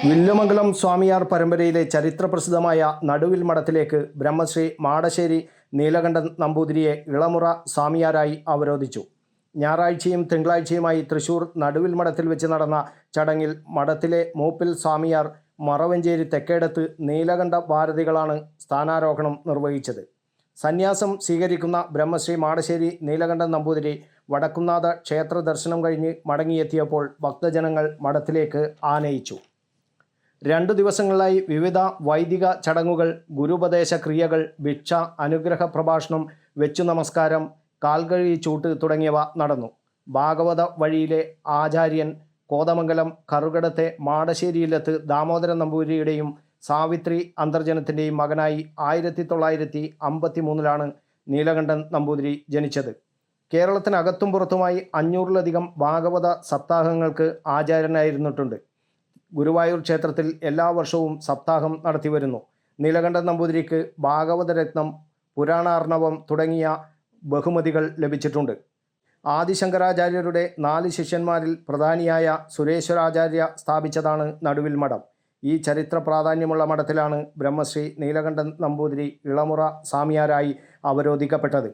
വില്ലുമംഗലം സ്വാമിയാർ പരമ്പരയിലെ ചരിത്രപ്രസിദ്ധമായ നടുവിൽ മഠത്തിലേക്ക് ബ്രഹ്മശ്രീ മാടശ്ശേരി നീലകണ്ഠൻ നമ്പൂതിരിയെ ഇളമുറ സ്വാമിയാരായി അവരോധിച്ചു. ഞായറാഴ്ചയും തിങ്കളാഴ്ചയുമായി തൃശൂർ നടുവിൽ മഠത്തിൽ വെച്ച് നടന്ന ചടങ്ങിൽ മഠത്തിലെ മൂപ്പിൽ സ്വാമിയാർ, മറവഞ്ചേരി തെക്കേടത്ത് നീലകണ്ഠ ഭാരതികളാണ് സ്ഥാനാരോഹണം നിർവഹിച്ചത്. സന്യാസം സ്വീകരിക്കുന്ന ബ്രഹ്മശ്രീ മാടശ്ശേരി നീലകണ്ഠൻ നമ്പൂതിരി വടക്കുംനാഥ ക്ഷേത്ര ദർശനം കഴിഞ്ഞ് മടങ്ങിയെത്തിയപ്പോൾ ഭക്തജനങ്ങൾ മഠത്തിലേക്ക് ആനയിച്ചു. 2 ദിവസങ്ങളിലായി വിവിധ വൈദിക ചടങ്ങുകൾ, ഗുരുപദേശ ക്രിയകൾ, ഭിക്ഷ, അനുഗ്രഹ പ്രഭാഷണം, വെച്ചു നമസ്കാരം, കാൽകഴുകി ചൂട്ട് തുടങ്ങിയവ നടന്നു. ഭാഗവത വഴിയിലെ ആചാര്യൻ കോതമംഗലം കറുകടത്തെ മാടശ്ശേരിയിലത്ത് ദാമോദരൻ നമ്പൂതിരിയുടെയും സാവിത്രി അന്തർജനത്തിൻ്റെയും മകനായി 1953 നീലകണ്ഠൻ നമ്പൂതിരി ജനിച്ചത്. കേരളത്തിനകത്തും പുറത്തുമായി 500-ലധികം ഭാഗവത സപ്താഹങ്ങൾക്ക് ആചാര്യനായിരുന്നിട്ടുണ്ട്. ഗുരുവായൂർ ക്ഷേത്രത്തിൽ എല്ലാ വർഷവും സപ്താഹം നടത്തിവരുന്നു. നീലകണ്ഠൻ നമ്പൂതിരിക്ക് ഭാഗവതരത്നം, പുരാണാർണവം തുടങ്ങിയ ബഹുമതികൾ ലഭിച്ചിട്ടുണ്ട്. ആദിശങ്കരാചാര്യരുടെ 4 ശിഷ്യന്മാരിൽ പ്രധാനിയായ സുരേശ്വരാചാര്യ സ്ഥാപിച്ചതാണ് നടുവിൽ മഠം. ഈ ചരിത്ര പ്രാധാന്യമുള്ള മഠത്തിലാണ് ബ്രഹ്മശ്രീ നീലകണ്ഠൻ നമ്പൂതിരി ഇളമുറ സ്വാമിയാരായി അവരോധിക്കപ്പെട്ടത്.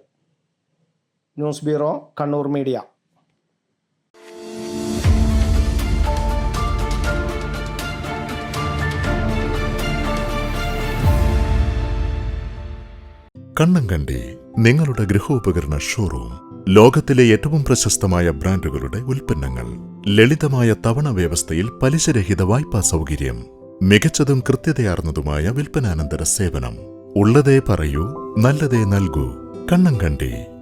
News bureau, Kannur media. Kannankandi നിങ്ങളുടെ ഗൃഹോപകരണ ഷോറൂം. ലോകത്തിലെ ഏറ്റവും പ്രശസ്തമായ ബ്രാൻഡുകളുടെ ഉൽപ്പന്നങ്ങൾ, ലളിതമായ തവണ വ്യവസ്ഥയിൽ പലിശരഹിത വായ്പാ സൗകര്യം, മികച്ചതും കൃത്യതയാർന്നതുമായ വിൽപ്പനാനന്തര സേവനം. ഉള്ളതേ പറയൂ, നല്ലതേ നൽകൂ. കണ്ണങ്കണ്ടി.